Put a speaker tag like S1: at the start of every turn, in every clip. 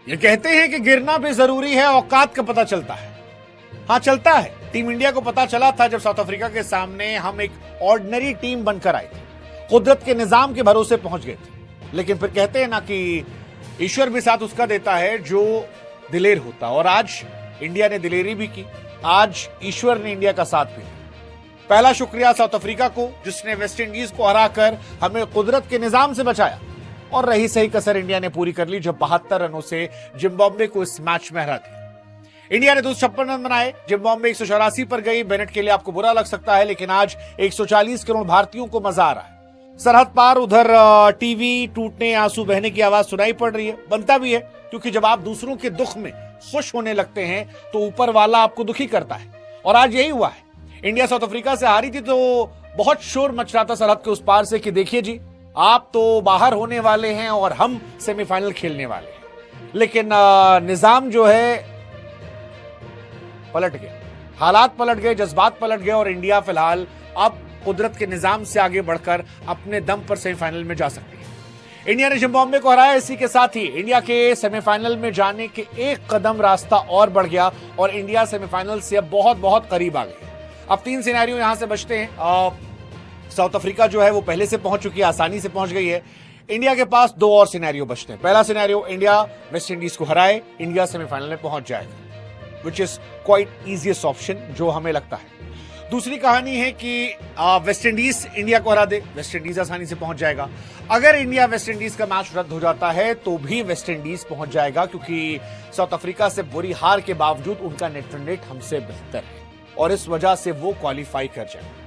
S1: ये कहते हैं कि गिरना भी जरूरी है, औकात का पता चलता है। हाँ, चलता है। टीम इंडिया को पता चला था जब साउथ अफ्रीका के सामने हम एक ऑर्डिनरी टीम बनकर आए थे, कुदरत के निजाम के भरोसे पहुंच गए थे। लेकिन फिर कहते हैं ना कि ईश्वर भी साथ उसका देता है जो दिलेर होता, और आज इंडिया ने दिलेरी भी की, आज ईश्वर ने इंडिया का साथ भी दिया। पहला शुक्रिया साउथ अफ्रीका को जिसने वेस्ट इंडीज को हराकर हमें कुदरत के निजाम से बचाया, और रही सही कसर इंडिया ने पूरी कर ली जब 72 रनों से जिम्बाब्वे को इस मैच में हरा दिया। इंडिया ने 256 रन बनाए, जिम्बाब्वे 184 पर गई। बेनेट के लिए आपको बुरा लग सकता है, लेकिन आज 140 करोड़ भारतीयों को मजा आ रहा है। सरहद पार उधर टीवी टूटने, आंसू बहने की आवाज सुनाई पड़ रही है। बनता भी है, क्योंकि जब आप दूसरों के दुख में खुश होने लगते हैं तो ऊपर वाला आपको दुखी करता है, और आज यही हुआ है। इंडिया साउथ अफ्रीका से हारी थी तो बहुत शोर मच रहा था सरहद के उस पार से कि देखिए जी, आप तो बाहर होने वाले हैं और हम सेमीफाइनल खेलने वाले हैं। लेकिन निजाम जो है पलट गया, हालात पलट गए, जज्बात पलट गए, और इंडिया फिलहाल अब कुदरत के निजाम से आगे बढ़कर अपने दम पर सेमीफाइनल में जा सकती है। इंडिया ने जिम्बाब्वे को हराया। इसी के साथ ही इंडिया के सेमीफाइनल में जाने के एक कदम रास्ता और बढ़ गया, और इंडिया सेमीफाइनल से अब बहुत बहुत करीब आ गई। अब 3 सिनेरियो यहां से बचते हैं। साउथ अफ्रीका जो है वो पहले से पहुंच चुकी है, आसानी से पहुंच गई है। इंडिया के पास 2 और सिनेरियो बचते हैं। पहला सिनेरियो, इंडिया वेस्ट इंडीज को हराए, इंडिया सेमीफाइनल में पहुंच जाएगा, which is quite easiest option जो हमें लगता है। दूसरी कहानी है कि वेस्ट इंडीज इंडिया को हरा दे, वेस्ट इंडीज आसानी से पहुंच जाएगा। अगर इंडिया वेस्ट इंडीज का मैच रद्द हो जाता है तो भी वेस्ट इंडीज पहुंच जाएगा, क्योंकि साउथ अफ्रीका से बुरी हार के बावजूद उनका नेट रन रेट हमसे बेहतर है, और इस वजह से वो क्वालिफाई कर जाएगा।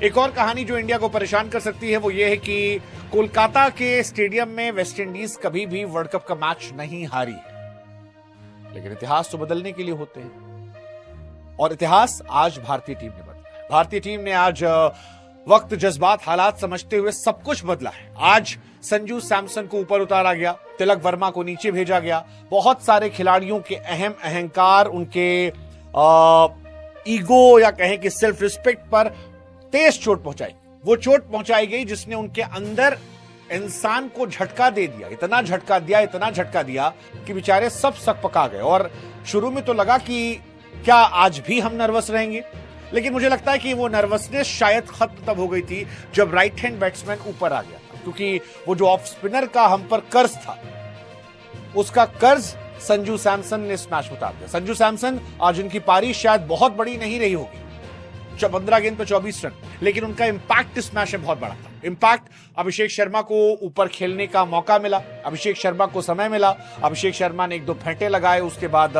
S1: एक और कहानी जो इंडिया को परेशान कर सकती है वो ये है कि कोलकाता के स्टेडियम में वेस्ट इंडीज कभी भी वर्ल्ड कप का मैच नहीं हारी है, लेकिन इतिहास तो बदलने के लिए होते हैं, और इतिहास आज भारतीय टीम ने बदला है। भारतीय टीम ने आज वक्त, जज्बात, हालात समझते हुए सब कुछ बदला है। आज संजू सैमसन को ऊपर उतारा गया, तिलक वर्मा को नीचे भेजा गया। बहुत सारे खिलाड़ियों के अहम अहंकार, उनके ईगो या कहें कि सेल्फ रिस्पेक्ट पर तेज चोट पहुंचाई। वो चोट पहुंचाई गई जिसने उनके अंदर इंसान को झटका दे दिया, इतना झटका दिया, इतना झटका दिया कि बेचारे सब सकपका गए। और शुरू में तो लगा कि क्या आज भी हम नर्वस रहेंगे, लेकिन मुझे लगता है कि वो नर्वसनेस शायद खत्म तब हो गई थी जब राइट हैंड बैट्समैन ऊपर आ गया था, क्योंकि वो जो ऑफ स्पिनर का हम पर कर्ज था, उसका कर्ज संजू सैमसन ने इस मैच में उतार दिया। संजू सैमसन आज उनकी पारी शायद बहुत बड़ी नहीं रही होगी, 15 गेंद पर 24 रन, लेकिन उनका इंपैक्ट इस मैच में बहुत बड़ा था। इंपैक्ट, अभिषेक शर्मा को ऊपर खेलने का मौका मिला, अभिषेक शर्मा को समय मिला, अभिषेक शर्मा ने 1-2 फेंटे लगाए, उसके बाद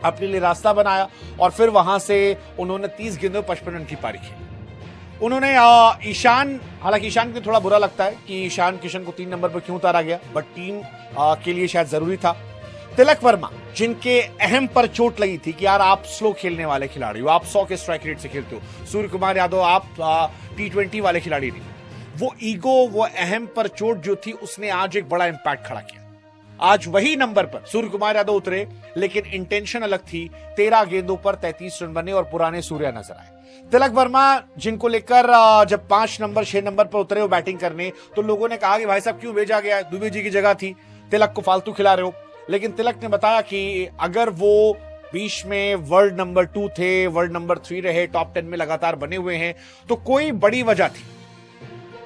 S1: अपने लिए रास्ता बनाया, और फिर वहां से उन्होंने 30 गेंदों 55 रन की पारी खेली। उन्होंने ईशान, हालांकि ईशान को थोड़ा बुरा लगता है कि ईशान किशन को 3 नंबर पर क्यों उतारा गया, बट टीम के लिए शायद जरूरी था। तिलक वर्मा, जिनके अहम पर चोट लगी थी कि यार आप स्लो खेलने वाले खिलाड़ी हो, आप 100 के स्ट्राइक रेट से खेलते हो, सूर्य कुमार यादव आप T20 वाले खिलाड़ी नहीं, वो ईगो, वो अहम पर चोट जो थी, उसने आज एक बड़ा इंपैक्ट खड़ा किया। आज वही नंबर पर सूर्य कुमार यादव उतरे, लेकिन इंटेंशन अलग थी। 13 गेंदों पर 33 रन बने और पुराने सूर्या नजर आए। तिलक वर्मा, जिनको लेकर जब 5 नंबर 6 नंबर पर उतरे हो बैटिंग करने, तो लोगों ने कहा कि भाई साहब क्यों भेजा गया, दुबे जी की जगह थी, तिलक को फालतू खिला रहे हो। लेकिन तिलक ने बताया कि अगर वो बीच में वर्ल्ड नंबर 2 थे, वर्ल्ड नंबर 3 रहे, टॉप 10 में लगातार बने हुए हैं, तो कोई बड़ी वजह थी।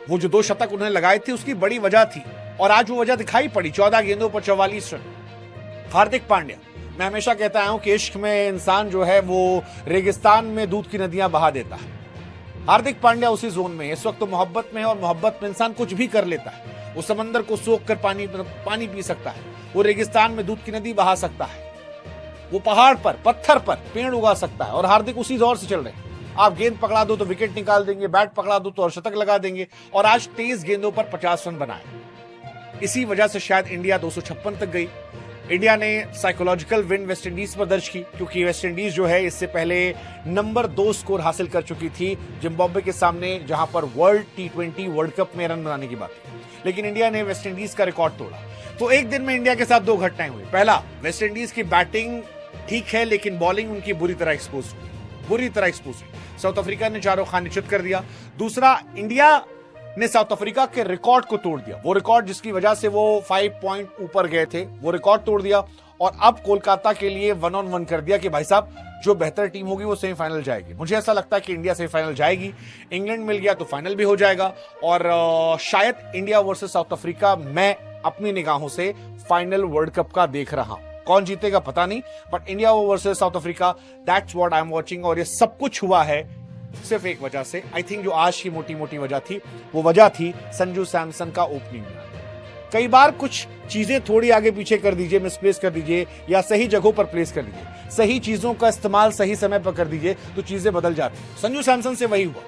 S1: वो जो 2 शतक उन्होंने लगाए थे उसकी बड़ी वजह थी, और आज वो वजह दिखाई पड़ी। 14 गेंदों पर 44 रन। हार्दिक पांड्या, मैं हमेशा कहता हूं कि इश्क में इंसान जो है वो रेगिस्तान में दूध की नदियां बहा देता है। हार्दिक पांड्या उसी जोन में है इस वक्त। तो मोहब्बत में है, और मोहब्बत में इंसान कुछ भी कर लेता है। वो समंदर को सोख कर पानी पी सकता है, वो रेगिस्तान में दूध की नदी बहा सकता है, वो पहाड़ पर, पत्थर पर पेड़ उगा सकता है, और हार्दिक उसी दौर से चल रहे हैं। आप गेंद पकड़ा दो तो विकेट निकाल देंगे, बैट पकड़ा दो तो और शतक लगा देंगे, और आज 23 गेंदों पर 50 रन बनाए। इसी वजह से शायद इंडिया 256 तक गई। इंडिया ने साइकोलॉजिकल विन वेस्ट इंडीज पर दर्ज की, क्योंकि वेस्ट इंडीज जो है इससे पहले नंबर 2 स्कोर हासिल कर चुकी थी जिम्बाब्वे के सामने, जहां पर वर्ल्ड T20 वर्ल्ड कप में रन बनाने की बात थी। लेकिन इंडिया ने वेस्ट इंडीज का रिकॉर्ड तोड़ा। तो एक दिन में इंडिया के साथ 2 घटनाएं हुई। पहला, वेस्ट इंडीज की बैटिंग ठीक है, लेकिन बॉलिंग उनकी बुरी तरह एक्सपोज हुई। साउथ अफ्रीका ने चारों खाने चित कर दिया। दूसरा, इंडिया ने साउथ अफ्रीका के रिकॉर्ड को तोड़ दिया। वो रिकॉर्ड जिसकी वजह से वो 5 पॉइंट ऊपर गए थे, वो रिकॉर्ड तोड़ दिया और अब कोलकाता के लिए 1-on-1 कर दिया कि भाई साहब जो बेहतर टीम होगी वो सेमीफाइनल जाएगी। मुझे ऐसा लगता है कि इंडिया सेमीफाइनल जाएगी, इंग्लैंड मिल गया तो फाइनल भी हो जाएगा और शायद इंडिया वर्सेस साउथ अफ्रीका मैं अपनी निगाहों से फाइनल वर्ल्ड कप का देख रहा हूं। कौन जीतेगा पता नहीं, but India versus south Africa, that's what I am watching. और ये सब कुछ हुआ है सिर्फ एक वजह से। आई थिंक जो आज की मोटी मोटी वजह थी वो वजह थी संजू सैमसन का ओपनिंग में। कई बार कुछ चीजें थोड़ी आगे पीछे कर दीजिए, मिसप्लेस कर दीजिए या सही जगहों पर प्लेस कर दीजिए, सही चीजों का इस्तेमाल सही समय पर कर दीजिए तो चीजें बदल जाती हैं। संजू सैमसन से वही हुआ।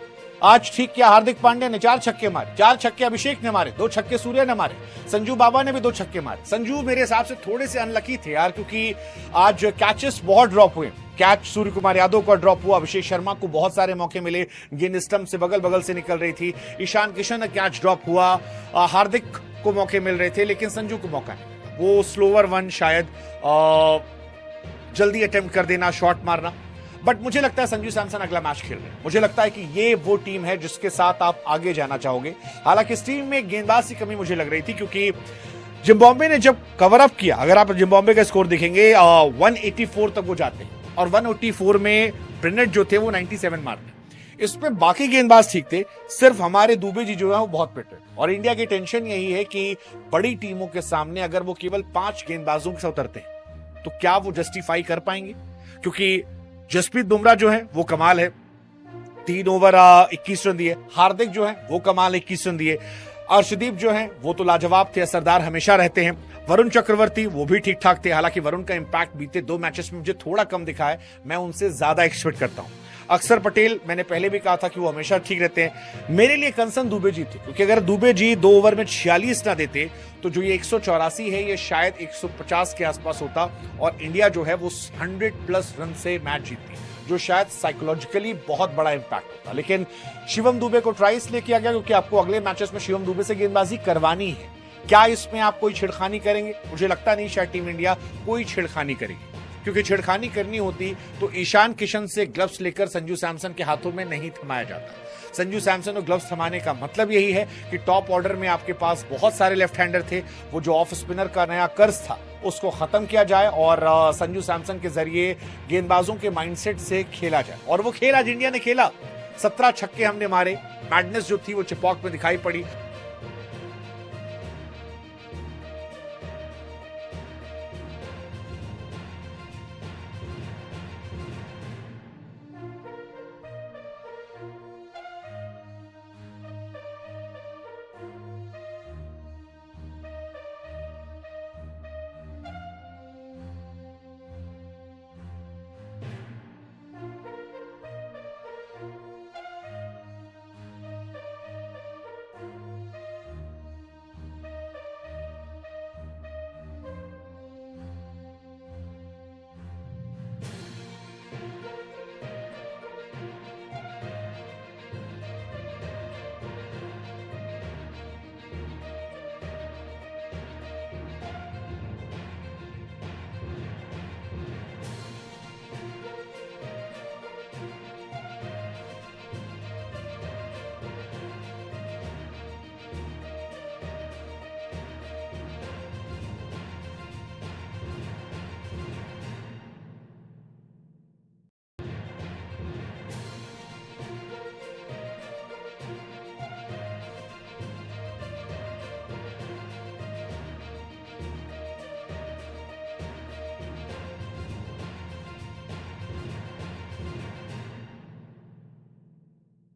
S1: आज ठीक किया, हार्दिक पांड्या ने 4 छक्के मारे, 4 छक्के अभिषेक ने मारे, 2 छक्के सूर्य ने मारे, संजू बाबा ने भी 2 छक्के मारे। संजू मेरे हिसाब से थोड़े से अनलकी थे यार, क्योंकि आज कैचेस बहुत ड्रॉप हुए। कैच सूर्य कुमार यादव का ड्रॉप हुआ, अभिषेक शर्मा को बहुत सारे मौके मिले, गेंद स्टंप से बगल बगल से निकल रही थी, ईशान किशन का कैच ड्रॉप हुआ, हार्दिक को मौके मिल रहे थे लेकिन संजू को मौका नहीं। वो स्लोवर वन शायद जल्दी अटेम्प्ट कर देना, शॉट मारना। बट मुझे लगता है संजू सैमसन अगला मैच खेल रहे हैं। मुझे लगता है कि ये वो टीम है जिसके साथ आप आगे जाना चाहोगे। हालांकि इस टीम में गेंदबाज की कमी मुझे लग रही थी, क्योंकि जिम्बाब्वे ने जब कवर अप किया, अगर आप जिम्बाब्वे का स्कोर देखेंगे 184 तक वो जाते हैं और 184 में ब्रेनेट जो थे वो 97 मारते। इसमें बाकी गेंदबाज ठीक थे, सिर्फ हमारे दुबे जी जो है वो बहुत पिट रहे। और इंडिया की टेंशन यही है कि बड़ी टीमों के सामने अगर वो केवल 5 गेंदबाजों के साथ उतरते हैं तो क्या वो जस्टिफाई कर पाएंगे? क्योंकि जसप्रीत बुमराह जो है वो कमाल है, 3 ओवर 21 रन दिए। हार्दिक जो है वो कमाल 21 रन दिए। अर्शदीप जो है वो तो लाजवाब थे, असरदार हमेशा रहते हैं। वरुण चक्रवर्ती वो भी ठीक ठाक थे, हालांकि वरुण का इंपैक्ट बीते 2 मैचेस में मुझे थोड़ा कम दिखा है, मैं उनसे ज्यादा एक्सपेक्ट करता हूं। अक्षर पटेल मैंने पहले भी कहा था कि वो हमेशा ठीक रहते हैं। मेरे लिए कंसर्न दुबे जी थे, क्योंकि अगर दुबे जी 2 ओवर में 46 ना देते तो जो ये 184 है ये शायद 150 के आसपास होता और इंडिया जो है वो 100+ रन से मैच जीतती, जो शायद साइकोलॉजिकली बहुत बड़ा इंपैक्ट होता। लेकिन शिवम दुबे को ट्राई इसलिए किया गया क्योंकि आपको अगले मैचेस में शिवम दुबे से गेंदबाजी करवानी है। क्या इसमें आप कोई छेड़खानी करेंगे? मुझे लगता नहीं शायद टीम इंडिया कोई छेड़खानी करेगी, क्योंकि छेड़खानी करनी होती तो ईशान किशन से ग्लव्स लेकर संजू सैमसन के हाथों में नहीं थमाया जाता। संजू सैमसन को ग्लव्स थमाने का मतलब यही है कि टॉप ऑर्डर में आपके पास बहुत सारे लेफ्ट हैंडर थे, वो जो ऑफ स्पिनर का नया कर्ज था उसको खत्म किया जाए और संजू सैमसन के जरिए गेंदबाजों के माइंडसेट से खेला जाए। और वो खेल आज इंडिया ने खेला, 17 छक्के हमने मारे। मैडनेस जो थी वो चिपॉक में दिखाई पड़ी।